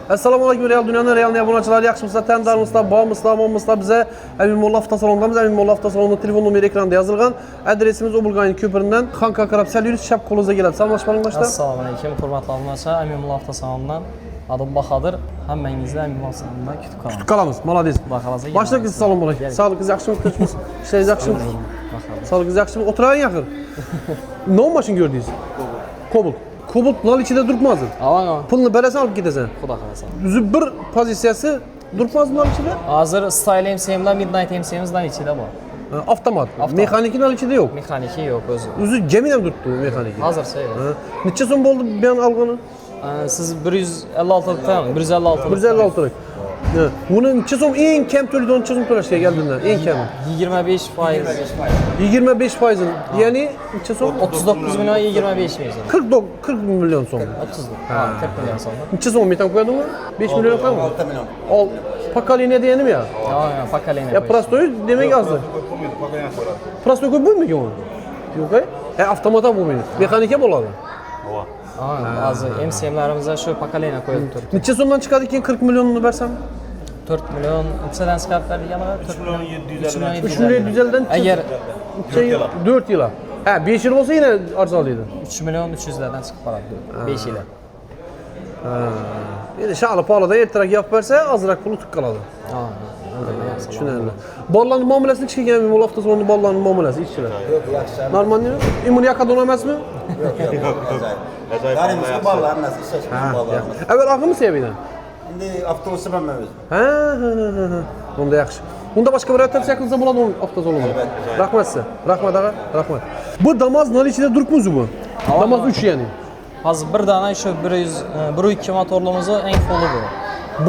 Assalomu alaykum Real Dunyoning Real obunachilar, yaxshimisizlar, tandarmisizlar, bormisizlar, omonmisizlar? Biza Amin Molla avtosalonidamiz. Amin Molla avtosalonida telefon nomeri ekranda yozilgan. Adresimiz Obulg'ayni ko'piridan Xanqa qarab sal yurib chap qo'lingizga keladi. Salomlashib oling boshda. Assalomu alaykum, hurmatli obunachilar. Amin Molla avtosalonidan adım Bahodir. Hammangizni Amin Molla avtosalonidan kutib qolamiz. Kutib qolamiz. Malades. Baxalaza. Boshliq assalomu alaykum. Sog'ligingiz yaxshimi? Tinchmisiz? Ishlaringiz yaxshimi? Sog'ligingiz yaxshimi? O'tiring yaxir. Nima mashin ko'rdingiz? Cobalt. Cobalt nal ichida turibmadi. Avang. Pulni berasan olib ketasan. Xudo xolasa. O'zi bir pozitsiyasi turibmadi nal ichida. Hozir Style MC bilan Midnight MC'mizdan ichida bor. Avtomat. Mexaniki nal ichida yo'q. Mexaniki yo'q o'zi. O'zi jami ham turibdi u mexaniki. Hozircha yo'q. Necha so'm bo'ldi bu yon olgani? Siz 156 tam, 156. 156 lira. Buni necha so'm eng kam to'laydigan necha so'm to'lashga keldilar? Eng kami 25%. 25%. Ya'ni necha so'm? 39 milyon 25 milyon. 40 milyon so'm. 30. Ha, 40 milyon so'm. Necha so'm metan qo'yadimi? 5 milyon qo'yadimi? 6 milyon. Ol pokoleniya deganimi ya? Ha, pokoleniya. Ya prostoy demek azdı. Prostoy ko'p bo'lmagan u. Yo'q-a? Avtomat bo'lmaydi. Mexanika bo'ladi. Ha, hozir MC'larimizda shu pokoleniya qo'yib turibdi. Necha so'mdan chiqadi keyin 40 millionini bersam? 4 milyon nechadan chiqib berganlar? 3 milyon 750. 3 milyon 750 dan agar 4 yil. Ha, 5 yil bo'lsa yine arzonlaydi. 3 milyon 300 lardan chiqib qoladi 5 yil. Endi sha'li polada ertaroq yopib bersa, ozroq pul tutib qoladi. Ha, Tushunarli. Bolalarning muomalasi ichki kelgan Molla avtosalonida bolalarning muomalasi ichchilar. Yo'q, yaxshi. Normalmi? Immun yakadon emasmi? Yo'q, Garimizga bolalar hammasi ishlash bolalarimiz. Avval oqimi sevidan. Endi avtobusda man o'zim. Ha. Bunda yaxshi. Bunda boshqa bir tavsiya qilsa bo'ladi avtosalonga. Rahmat sizga. Rahmat ağa, rahmat. Bu Damas nol ichida turibmiz bu? Damas 3 ya'ni. hozir bir dana shu 102 motorlimizni eng fulli bu.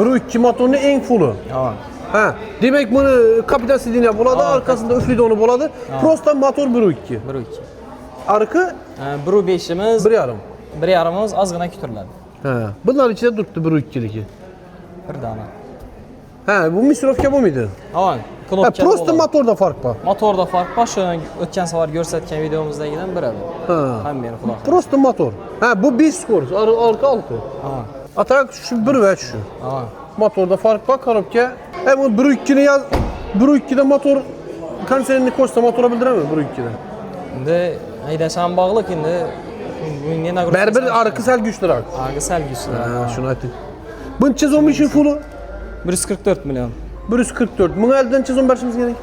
1.2 motorni eng fulli. Ha. Ha, demak buni kapitan sidiniya bo'ladi, orqasida uflidoni bo'ladi. Prosta motor 1.2. 102. Arqi 1.5imiz 1.5. 1.5imiz ozgina kutiladi. Ha, bunlar ichida turibdi 1.2ligi. Bir dana. Ha, bu misrovka bo'lmaydi. Ha, Ha, knopka. prosta motorda farq bor. Motorda farq bor. Shu o'tgan safar ko'rsatgan videomizdagidan biri bu. Ha. Hammani xudo xohlasa. Prosta motor. Ha, bu 5 skorost, arka 6. Ha. Atak şu 1 ve şu. Ha. Motorda fark var, korobka. Bu 1.2'ni yaz, 1.2'de motor konserini koşsa motora bildiremez 1.2'de. Endi haydashdan bog'liq endi bunga nagruza. Baribir arka sel güçlürak. Arka sal güçlü. Ha, şunu aytayım. Bunun çizom işin fulu 144 milyon. 144. Bunu elden çizom berişimiz gerek.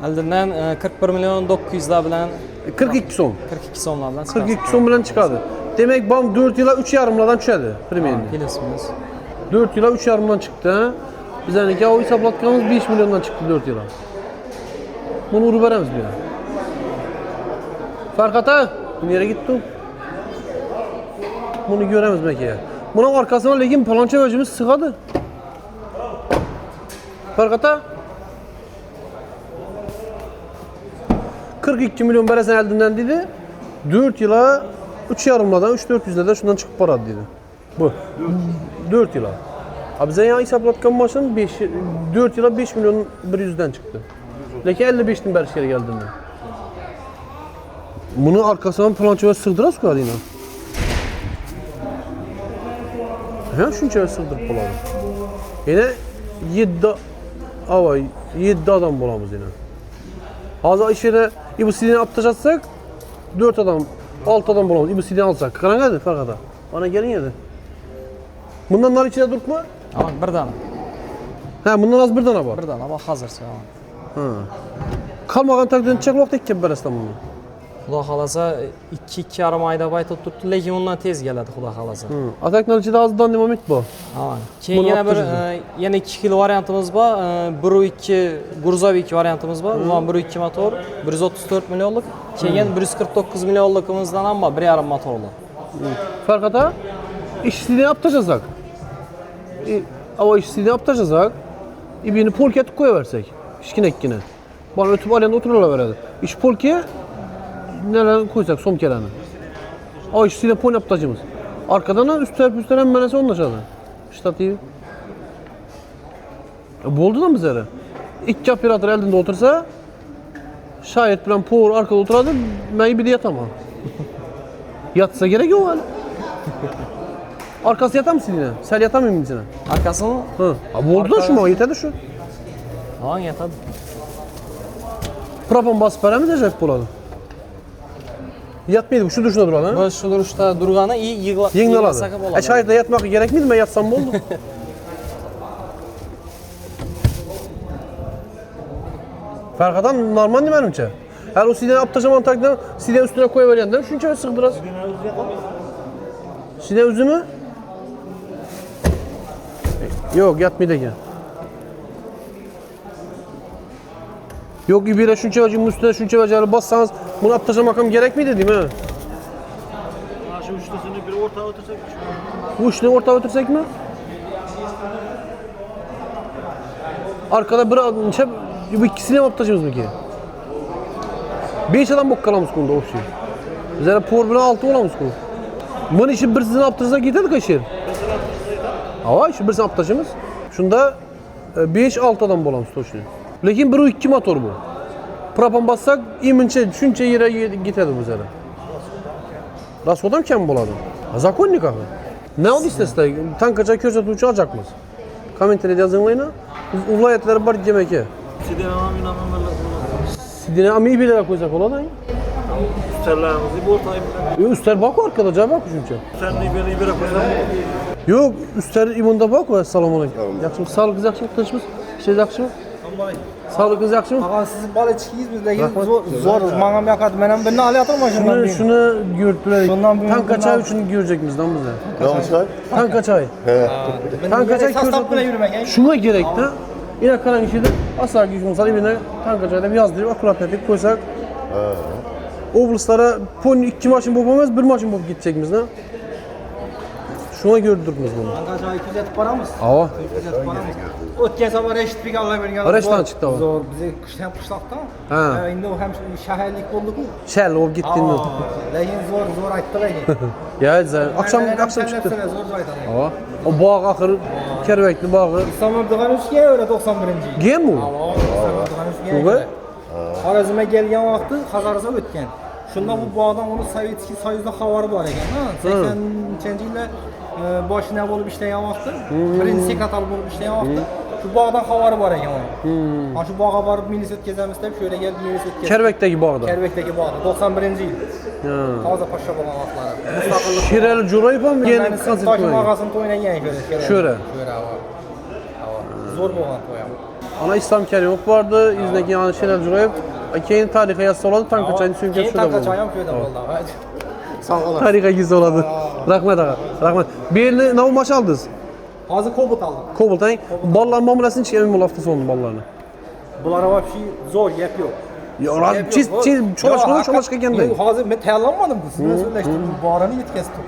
Oldindan 41 milyon 900 lar bilan 42 son. 42 so'mlar bilan chiqadi. 42 son bilan çıkardı. Demek bam 4 yıla 3,5'lardan düşedi. Primerini. Kelesimiz. 4 yıla 3,5'dan çıktı. Ha. Bizdenki o hesaplatkanımız 5 milyondan çıktı 4 yıla. Bunu uğru veremiz bir ya. Farkata, nereye gitti? Bunu göremiz belki ya. Bunun arkasına lekin palanca vecimiz sıkadı. Farkata. 42 milyon beresen eldinden dedi. 4 yıla 3,5'lardan 3-400'lerden şundan çıkıp paradı dedi. Bu. 4 yıla. Abi sen ya hesaplatkan maşın 4 yıla 5 milyon 100'den çıktı. Lakin 55'tin beriş kere geldiğinde. Bunu arkasından plançaya sığdıras kadar yine. Ha şunca sığdırıp buladı. Yine 7 adam bulamız yine. Hazır işe bu sidini atacaksak 4 adam, 6 adam bulamız. Bu sidini alsak. Karan geldi farkada. Bana gelin yedi. Bundan nar içine duruk mu? Ama bir dana. Ha, bundan az bir tane var. Bir dana bak hazırsa. Ha. Kalmagan takdirde neçe vaqt ekkan berasdan bunu? Xudo xolasa 2-2,5 oyda bayt turibdi, lekin undan tez keladi xudo xolasa. Ataklar ichida azdan nima umid bor? Ha. Keyin yana bir yana 2 xil variantimiz bor. 1.2 gruzovik variantimiz bor. Bu ham 1.2 motor, 134 milyonlik. Keyin 149 milyonlikimizdan ham bor, 1,5 motorli. Farkata işçiliğini yaptıracaksak. Ama işçiliğini yaptıracaksak. İbini polkaya koyuversek. İşkinekkine. Bana ötüp alanda otururlar veredi. İş polkaya neler koysak somkelerine. O işçiliğine pol yaptıracağımız. Arkadan da üstler hem menese onun aşağıda. Ştativi. Bu oldu da bizlere. İki operator elinde otursa şayet bilen power arkada oturardı, ben bir de yatamam. Yatsa gerek yok öyle. Arkası yatar mı siline? Sen yatar mıyım içine? Arkası mı? Hı. Abi oldu da şu mu? Yeter de şu. Ha, yetadi. Propan basıp veremiz acayip boladı. Yatmaydı bu, şu duruşuna duralım ha? Bu şu duruşda durgani iyi Yengilaladı. bo'ladi. Çayda yatmak gerek miydi? Ben yatsam mı oldu? Farkadan normal değil benimce. Her o sideni aptaşam antaktan sideni üstüne koyuverenden şunca sıktıras. Siden üzü mü? Yok yatmaydı ki. Yok bir şunca vacım üstüne şunca vacıları bassanız bunu aptaşam makam gerek miydi değil mi? Şu üçlüsünü bir ortaya otursak. Bu üçlü ortaya otursak mı? Arkada bu ikisini mi aptaşımız mı ki? 5 adam bok kalamız konuda o şey. Bizlere por bilen 6 olamız konu. Bunun için birisini aptaşsak giderdik aşır. Ama işte birisini aptaşımız. Şunda 5-6 adam bolamız toşunu. Lakin bir o 2 motor bu. Propan bassak iminçe şunca yere giderdi bizlere. Rasvodam kim boladı? Zakonnik abi. Ne oldu istese tankaca köşe alacak mıyız? Komentere yazınlayına. Uvlayetleri var yemek ye. Sidene amin amin. Sidine amiyi bilerek koyacak ola da. Üsterlerimizi bu ortaya bir. Üster bak arkadaşa bak çünkü. Üsterliği bir koysak. Yok üster imunda bak ve selamun aleyküm. Yaxşı sağlık yaxşı tanışmız. Şey yaxşı. Sağlık yaxşı mı? Ağa siz bal içkiyiz biz lekin zor mangam yakadı menem ben ne alayatım şundan Şunu gördüler. Şundan bir Tanka çay için görecek miyiz lan bize? Ne olmuş? Tanka çay. Tanka çay sastap bile yürümek. Şuna gerek de. Yine kalan işi de asla gücüm yine tanka çayda bir yazdırıp akurat etip koysak. Oblaslara pon 2 maşın bulmamız 1 maşın bulup gidecekmiz ne? Şuna gördürdünüz bunu. Ankaca 200 et paramız. Ava. 200 et paramız. Ötken sabah reşit bir Allah vergen. Reşit'ten çıktı o. Zor bize kıştan kışlakta. Ha. Indi o hem şehirlik bulduk mu? Şel o gittin mi? Lekin zor aytdı lekin. Ya güzel. Akşam çıktı. Zor aytdı. Ava. O bağ akır kervekli bağı. İstanbul Dıgan 3'ye öyle 91. Gem mi? İstanbul Dıgan 3'ye Bu öyle. Xorazmga kelgan vaqti Qazarza o'tgan. Shunda bu bog'dan uni Sovetskiy Soyuzda xabari bor ekan. 80-yilda boshida bo'lib ishlagan vaqti, birinchi sekretar bo'lib ishlagan vaqti shu bog'dan xabari bor ekan uni. Ana shu bog'ga borib milis o'tkazamiz deb shu yerga kelib milis o'tkazdik. Kervekdagi bağda. Kervekdagi bog'da 91-yil. Toza poshsha bo'lgan vaqtlari. Mustaqillik. Şirel Jurayip ham yeni Tosh konsert qo'ygan. mag'azini to'ynagan Şöyle. Şöyle. Zo'r bo'lgan to'y ham. Ana İslam Kerimov vardı. İzdeki yani Şirel Jurayip. Keyin tarihe yazsa oladı. Tanka çayını sünkü Keyin şurada tanka buldu. çay ham shu yerda bo'ldi. Sağ olun. Tarihe gizli oladı. Rahmet ağa. Rahmet. Bir yerine ne maç aldınız? Hozir Cobalt aldım. Kobaltay. Ballar mamulasını çıkayım bu hafta sonu ballarını. Bulara вообще zo'r gap yo'q. Ya lan çolaşka kendi. Hozir men tayyorlanmadim bu. Siz bilan so'zlashdim. Bu borani yetkazdim.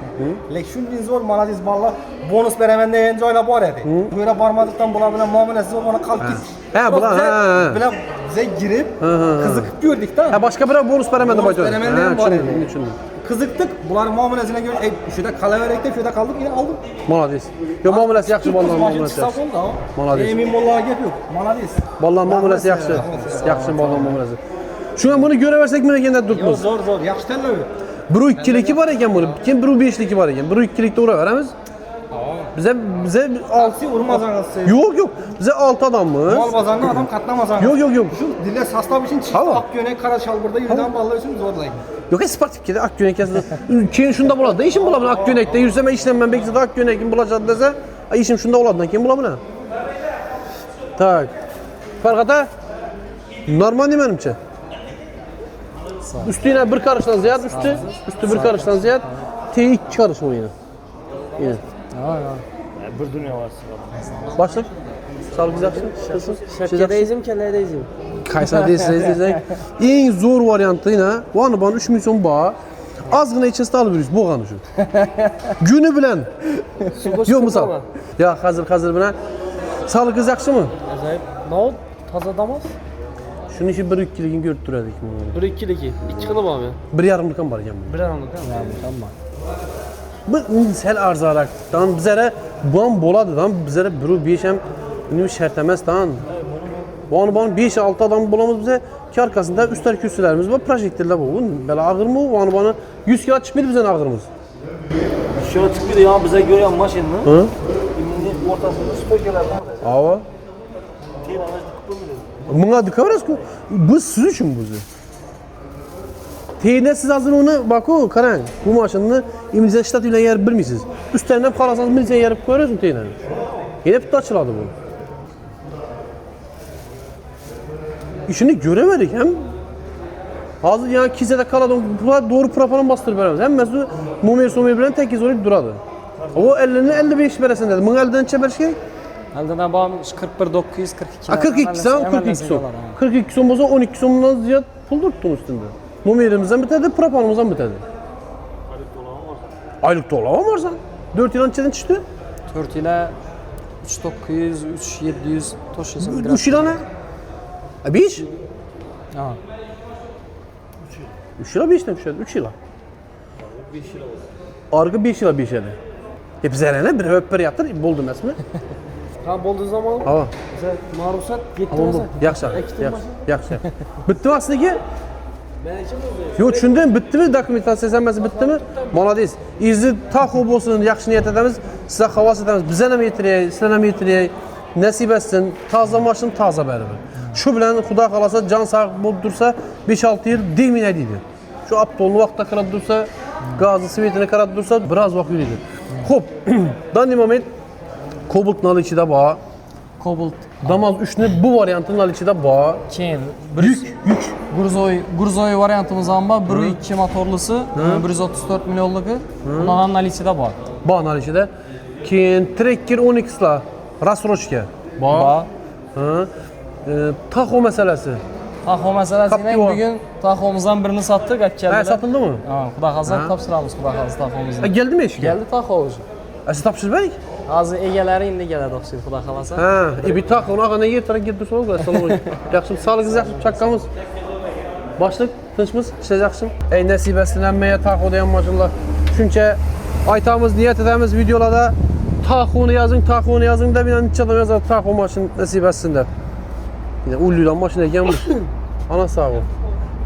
Lekin shunday zo'r malades ballar bonus beraman degan joylar bor edi. Bu yerga bormadikdan bular bilan muomalasi zo'r mana qolib ketdi. Ha, bular ha. Bilan biza girib qiziqib ko'rdik-da. Ha başka bir bonus veremedi Bonus baydı. veremedi degan bor edi. Düşündüm. Qiziqdik. Bular muomalasini ko'rib, "Ey, shuda qolaverak" deb shuda qoldik, yine aldım. Malades. Yo muamelesi yaxshi ballar muamelesi yaxshi. Malades. Emin mollaga gap yo'q. Malades. Ballar muamelesi yaxshi. Yaxshi ballar muamelesi. Şuna bunu göreversek mi ekende Yo'q, tutmaz. zo'r, yaxshi tanlov. Bir 2'liki var eken bunu. Kim bir 5'liki var eken. Bir 2'likte uğra veremiz. Bize Alsi urmazanız. Yok. Bize 6 adam mı? Mal bozorni adam qatlamazanız. Yok. Shu dilla sostav uchun chist Hava. oq ko'ylak qora shalburda yurgan bolalar uchun zo'rlaydi. Yok sportif kedi ak gönek yazdı. Keyin şunda buladı. Da işim bulamın ak gönekte yürüsem işlemem belki de ak gönekim bulacağım dese işim şunda oladı. Kim bulamın ha? Tak. Farkata normal değil benimce. Üstüne bir karıştan ziyade üstü bir karıştan ziyade T2 karış o yine. Yine. Bir dünya var. Başlık. Sağlık güzelsin. Şapkadayızım, kelledayızım. Kayseri değilsiniz. En zor varyantı yine. Bu anı bana 3 milyon bağ. Az gına içerisinde alıveririz. Bu kanı şu. Günü bilen. Yok misal. Ya hazır buna. Sağlık güzelsin mı? Acayip. Ne oldu? Taza damaz? Şunu işi bir ikiliğini görüp durardık. 1-2'liki. 2 kılım abi. Bir yarımlıkan var yani. Bir anlık tamam. Bu sel arzaraktan bizlere bu an boladıdan bizlere bir 5 hem ünlü şertemezden. Bu an 5-6 adam bulamız bize ki arkasında üstler kürsülerimiz var, projektörler var. Böyle ağır mı? Bu an 100 kilo çıkmıyor bizden ağırımız. Şöyle çıkıyor ya bize göre maşinni. Hı? Şimdi ortasında stokerler var. Ava. Teyir ağacı tıkıp Buna dikkat edin. Bu siz için bu. Teyine siz hazır onu bakın karang. Bu maşını imza ştat ile yer bilmişsiniz. Üstlerinden kalasanız milse yerip koyuyorsun teyine. Yine püt açıladı bu. İşini göremedik hem. Hazır yani kisede kaladım doğru propanı bastırıp veremez. Hem mesela mumya bilen tek kez orayıp duradı. O 55 veresin dedi. Bunun elden çeber şey. Elden bağım 41 942. 42 son 42 son. 42 son olsa 12 sonundan ziyade pul tuttun üstünde. Mumyerimizden bitedi, propanımızdan bitedi. Aylık dolama varsa. 4 yıl önceden çıktı. 4 ile 3900, 3700 toşlasın. 3 yıl ne? 5? Aha. 3 yıla 5 demişler, 3 yıla. 5 yıla oldu. Argı 5 yıla 5 yıla. Hep zerene bir öpper yaptır, buldum esmi. Ha bo'ldi zaman Hava. bize maruzat yetti Tamam bu. olsa. Yaxşı, yaxşı. Bitti mi aslında ki? Yok çünkü bitti mi dokumentasyon bitti mi? Молодец. İzi taxo bolsun, yaxşı niyet edemiz. Size havas edemiz. Bize ne yetireyik, size ne yetireyik. Nasip etsin. Taze maşın taze beraber. Şu bilen Xuda qalasa can sağ bolup dursa 5-6 yıl demin ediydi. Şu Abdollu vaxtda qarab dursa, Gazi Svetini qarab dursa biraz vaxt yürüydü. Hop. Danli moment Kobalt nalı içi de bağ. Cobalt. Damaz 3'ünü bu variantın nalı içi de bağ. Keyin Yük. Gurzoy variantımız amba 1.2 motorlusu 134 milyonluğu. Bundan наличиеda bor. Bağ nalı içi de. Keyin Trekker 10X'la Rasrochka. Bor. Hı. Taxo meselesi. Taxo masalasini Captiva. bugun taxomizdan birini sattık, aytganlar. Ha, satıldı mı? Ha, Xudo xolasa topshiramiz, Xudo xolasa taxomizni. Geldi mi eşki? Geldi taxo уже. Siz tapşır verik? Hozir egalari endi keladi o'xshaydi, Xudo xolasa. Ha, bir taxo ona ne yer taraf gitti sonra. Assalomu alaykum. Yaxshi, sağlığınız yaxshi, çaqqamiz. Başlık, tinchmiz, işler yaxshi. Ey nasib etsin hammaya taxo degan maşinlar. Shuncha aytamiz, niyat edemiz videolarda taxoni yazing deb yana necha odam yozadi taxo maşin nasib etsin deb. Yine ullulan maşin ekan bu. Ana sağ ol.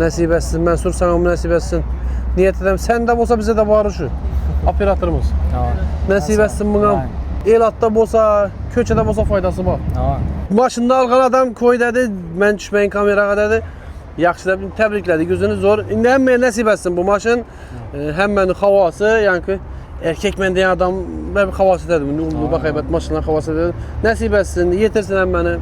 Nasib etsin, Mansur sana nasib etsin. Niyat edem sen de bolsa bize de bari şu. Operatorumuz. Ha. Nasib etsin buna. El atda bolsa, köçede bolsa faydası var. Ha. Maşında alğan adam koy dedi, mən düşməyin kamerağa dedi. Yaxşı da təbriklədi, gözünüz zor. İndi həmmə nəsib etsin bu maşın. Həmmənin havası, yəni ki, erkek mən deyən adam bir havası dedim. Bu baxaybət maşınla havası dedim. Nəsib etsin, yetirsin həmməni.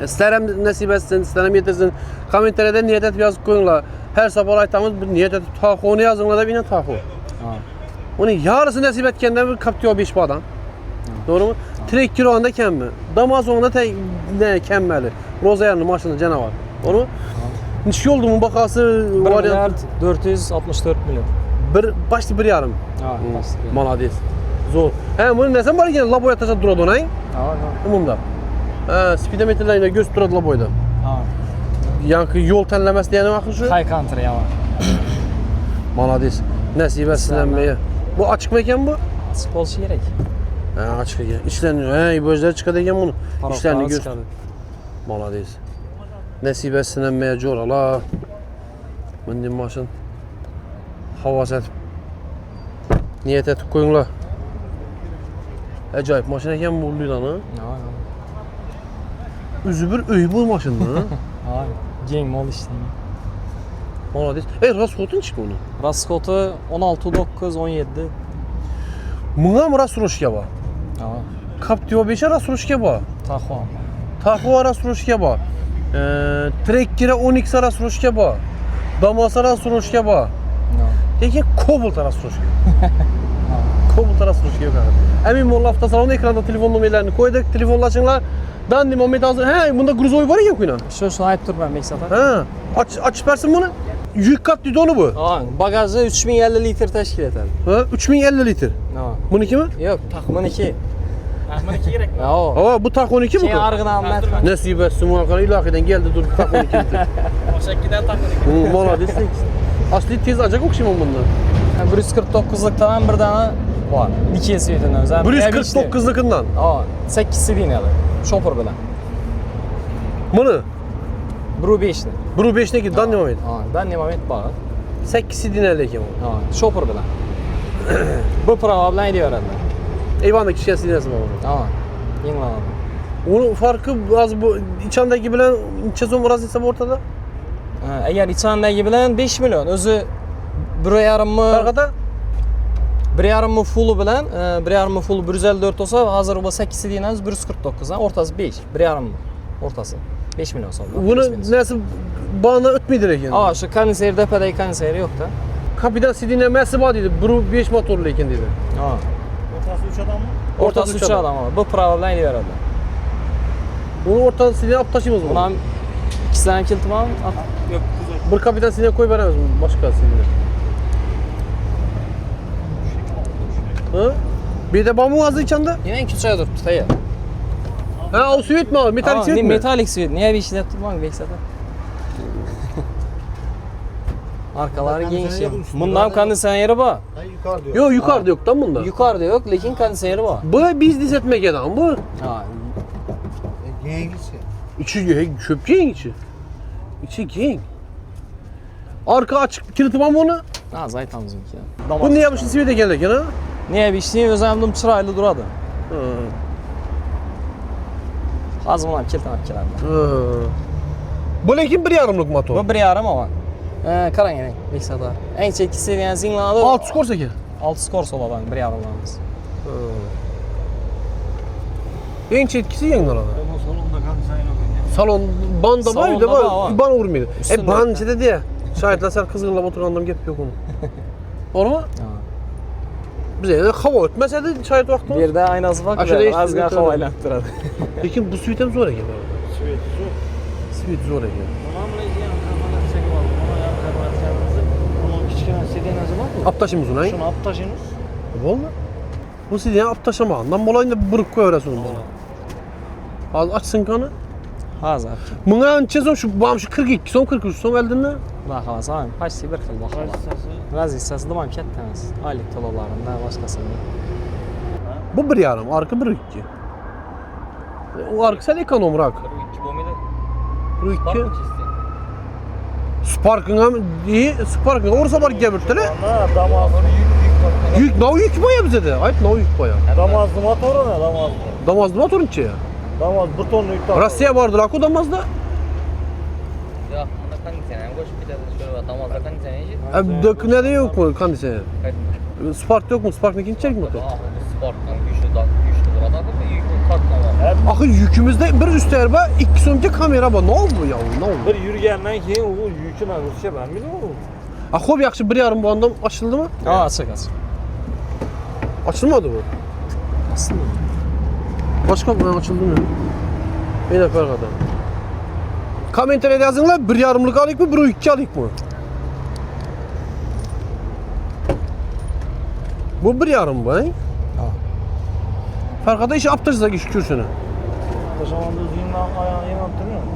İstərəm nəsib etsin, istərəm yetirsin. Kommentariyada niyət edib yazıb qoyunlar. Hər sabah aytamız bir niyət edib taxonu yazınlar da bir nə taxo. Onun yarısı nəsib etkəndə bir Captiva 5 badan. Doğru mu? Trekker onda kemmi. Damaz onda tek ne kemməli. Rozayarlı maşını canavar. Onu niçki oldu mu bakası 1 variant milyard 464 milyon. bir başlı bir yarım. Ha, Malades. Zor. He bunu ne zaman var ki laboya taşa duradı ona? ha. Umumda. Ha, speedometrlerine göz duradı laboyda. Ha. Yankı yol tenlemesi diyene bakın şu. High country ama. Malades. Nasip etsin emmeye. Bu açık mekan bu? Açık olsa gerek. Ha, açık mekan. İşlerini, he, gözleri çıkadı eken bunu. İşlerini göz. Malades. Nasip etsin emmeye cor ala. Bunun maşın. Havas etip. Niyet etip koyunlar. Acayip maşın eken bu lan ha. Ha. Üzü bir öy bu maşın ha. Ha. Gen mol işte. Malades. Raskotun çıkı onu. Raskotu 16.917. Buna mı Rasroşka var? Ha. Captiva 5'e Rasroşka var. Taxo. Taxo Rasroşka var. Trekker'e 10X Rasroşka var. Damas Rasroşka var. Ha. Peki Cobalt Rasroşka. Cobalt Rasroşka yok abi. Emin Molla hafta salonu ekranda telefon numarlarını koyduk. Telefonlaşınlar. Dandim Mehmet hazır. He bunda Gruzoy var ya kuyuna. Şunu ayıp dur ben Meksata. Ha. Aç versin bunu. Yük kat donu bu. Ha. Bagajı 3050 litre teşkil eder. Ha 3050 litre. Ha. Bununki mi? Yok, taxman 2. Taxman 2 gerek mi? Ha. Aa bu tak 12 mi? Şey argına anlat. Nasip etsin muhakkak ilahiden geldi dur tak 12 litre. O şekilde taxman 2. Mola destek. Asli tez acak okşayım bundan. 149'lukdan bir tane var. 2 svetinden. 149'lukından. Ha, 8 sidinalı. Şoför bilen. Bunu? Bru 5'ni. Buru 5'ne git dan devam et. Ha, ben ne moment bağır. 8 dinlerle ki bu. Ha, şoför bilen. Bu prava bilan aylaveradi. Eyvandaki kichkina sidinasi bor. Tamam. Yengiladi. Uni farqi az bu ichandagi bilan necha so'm razlika bor o'rtada? Agar ichandagi bilan 5 million, o'zi 1,5 mi? Farqida 1,5 mi fulli bilan 1,5 mi fulli 154 olsa, hozir bu 8 sidinamiz 149, o'rtasi 5, 1,5 mi o'rtasi 5 million so'm. buni nasi bana o'tmaydi lekin. Aa, shu konditsioner depadagi konditsioner yo'q-da. Kapitan sidina masi bor deydi. 1.5 motor lekin deydi. Ha. Ortası 3 adam mı? O'rtasi 3 odam. Bu prava bilan aylaveradi. Buni o'rtadan sidina olib tashlaymiz Buni buni. ham ikkisidan ham keltirmam. Yok güzel. Bir kapitan sidina qo'yib beramiz boshqa sidina. Ha? Bir de bormi hozir ichanda? Yine küçüğe dur tutayım. Ha, o svet mi? Metalik svet mi? Metalik svet. Niye bir işlep tutmam Beksat'a? Arkaları geniş. Bundan kondisyoneri var. Ha yukarı diyor. Yok yukarıda yok lan bunda. Yukarıda yok, lekin kondisyoneri var. Bu biznes etmek adam bu. Ha, Yengisi. İçi çöp giyin içi. İçi giyin. Arka açık kilidi var mı onu? ha zaytamız ki. Bu niye yapmışsın svete gelirken ha? Niye bir şey özlemdim çıraylı duradı. Ha. Az mı lan kilitlenip kirardı. Ha. Bu lekin 1,5'lık motor. Bu 1,5 ama. Karan yine Beksat'a. En çekisi yani zinladı. 6 skorsa ki. 6 skor olan 1,5'lamız. En çetkisi yenge lan. Ama solunda kan sayın okuyun. Salon banda var bir de Salonda da var. var. Bana vurmuyordu. Üstünde Ban yok. işte dedi ya. Şahitler sen kızgınla oturandım gep yok onu. Doğru mu? Ha. Bize de hava ötmeseydi şahit vakti. Bir de aynası bak. Aşağıda işte Az bir gel tane. havayla duradu. Lekin bu suitem zor ekan. Süveti zor. Suit zor ekan. Ona mı leziyen kafalar çekip aldım. Ona yan kafalar çekip onun küçükten sedyenası var mı? Aptaşımız onu. Şunu ap taşınız. Valla. Bu sideni aptaşamağından dolayı da buruk koyarasın bana. Az açsın kanı. Hazır. Buna neçe so'm şu bam şu 42 so'm 43 so'm eldinmi? Xudo xohlasa ham почти bir xil baho. Razisasi ham katta emas. Oylik to'lovlarida boshqasini. Bu 1,5, arka 1,2. O arka sal ekonomroq. 2 bo'lmaydi. 1,2. Spark'ın ham iyi, Spark'ın orsa var gebirtili. Ha damazlı. Yük, nav yük baya bize de. Ayıp nav yük baya. Damazlı motoru ne damazlı? Damazlı motorun içi ya. Damaz bir tonlu yük taktı. Rossiya vardır akı damazda. Yo'q, unda konditsioner ham qo'shib ketadi. Shu tomozda konditsioner yechib. Ne de yok mu kondisyoner? Spark yok mu? Spark nekin içerik motor? Sportdan güçlü duradi, yük tortdan var. Akı yükümüzde bir üstü araba 2 so'mga kamera var. Ne oldu ya? Ne oldu? Bir yürügenden keyin u yükün ag'ırışa ben bilmiyorum. Xo'p, yaxshi 1,5 bu andam ochildimi? Ha, açıq. Açılmadı bu. Başka bir açıldı mı? Yine farkada. Komentariyada yazыңlar 1,5'lık alayık mı, 1,2 alayık mı? Bu 1,5 bu, he? Farkada işi aptırsak iş kürsünü. Taşamandı zihinden ayağını yeni attırıyor mu?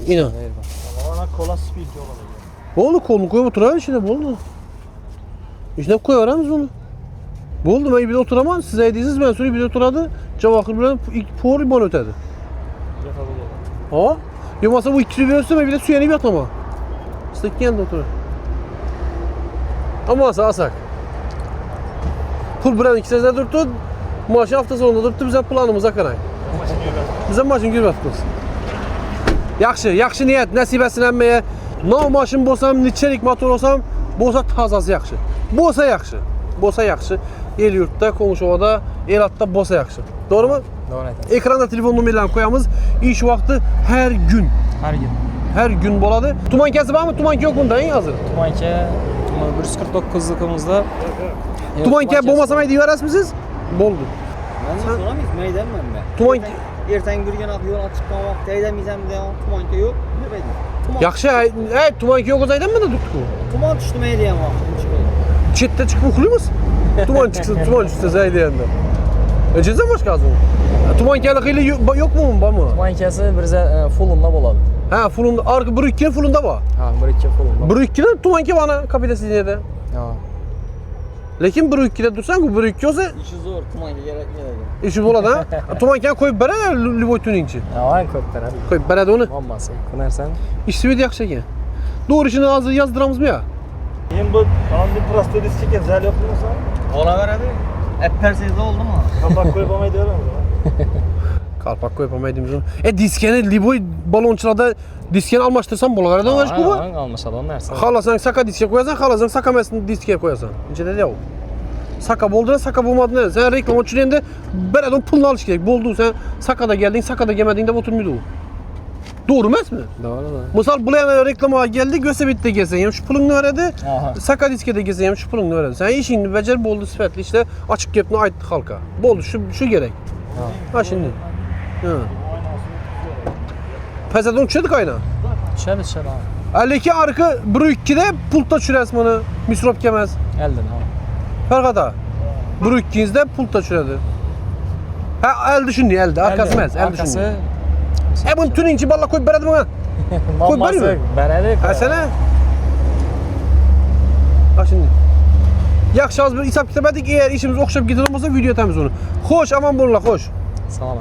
Yine. Bana kola speed yol alıyor. Oldu kolunu koyup oturalım içine, oldu. İçine koyarız onu. Oldu, ben bir de oturamam. Siz aydıysınız, ben sonra bir de oturadı. Cevakır bilen ilk por bana ötedi. Yatabiliyor. Ha? Yomasa bu ikili veriyorsa ben bir de su yenip yatama. Sık geldi oturur. Ama asak. Pul buranın 2 sezde durdu. Maaşı hafta sonunda durdu, bize planımıza karay. Bize maşın girbatmız. Yaxşı niyet, nəsibəsinənməyə. No maşın bolsam, neçəlik motor olsam, bolsa tazası yaxşı. Bolsa yaxşı. El yurtda, qonşuvada, el altda bolsa yaxşı. Doğru mu? Doğru aytasiz. Ekranda telefon nömrələrini qoyamız. İş vaxtı hər gün. Har gün. Hər gün boladı. Tumankəsi varmı? Tumankə yox bunda, hazır. Tumanka 149'luğumuzda. Tumankə bolmasa mən deyərəsiniz? Boldu. Ben de soramayız, meydan ben. Tumankə Erten bir gün yola çıkan vakti eydemeyeceğim de tumanka yok. Ne bedin? yaxşı, tumankə yox olsaydı mən də tutduq. Tuman düştü meydiyem vakti çıkıyor. Çetdə çıxıb oxuyumuz. Tuman çıxsa, tuman düşsə zəy deyəndə. Cəzə başqa azı. Tumankəlik ilə yox mu? Var mı? Tumankası bizə fullunda boladı. Ha, fulunda, arka 1,2 fulunda var. Ha, 1-2 fullunda. 1,2'den tumanki bana kapitesiz de. Ha. Lekin 1,2'de dursan bu 1,2 olsa İşi zor, tumanka gerekmedi. işi bola da. Tumanki koyup bere Livoy tuninci. Ya, ayın köptər. Koyup bere de onu. Olmaz. Kınarsan. İş süvedi yaxşı ki. Doğru işini hazır yazdıramız mı ya? Endi bu andy prosto disk ekan, zal yo'qmi o'zi? Olaveradi. Persizde oldu mu? Kapak qo'yib olmaydi o'ramiz. Kalpak koyup amaydığımız onu. Diskeni Liboy balonçularda diskeni almaştırsan bulaveradi o iş bu. Almasa da o narsa. Xalasan saka diske koyasan, xalasan saka emasini diske koyasan. İçinde de o. Saka boldu, saka bulmadı ne? Sen reklam açılığında bir adam pulunu alış gerek. Boldu sen sakada geldin, sakada gelmediğinde oturmuyordu o. Doğru mu? Doğru. Misal bulayan reklama geldi, Gösebitte gelsen hem şu pulunu veredi, Aha. saka diskede gelsen hem şu pulunu veredi. Sen işini becer boldu sıfatlı işte açık gepini ait halka. Boldu şu gerek. Ha şimdi. Ha. Pezadon çödük ayna. Düşedi abi. Əleki arka 1-2'de pultda çürəs bunu, mikrop kemez. Elden ha. Farqada. 1-2'de pultda çürədi. Ha, el düşündü, elde. Arkası mez, el düşündü. Arkası. Bunun tüninci balla koyup beredi bana. Maması beredi. Ha sene. Ha şimdi. Yaxşı az bir hesap kitap edik. Eğer işimiz okşap gidilir olmasa video temiz onu. Hoş, aman bolla, hoş. Sağ olun.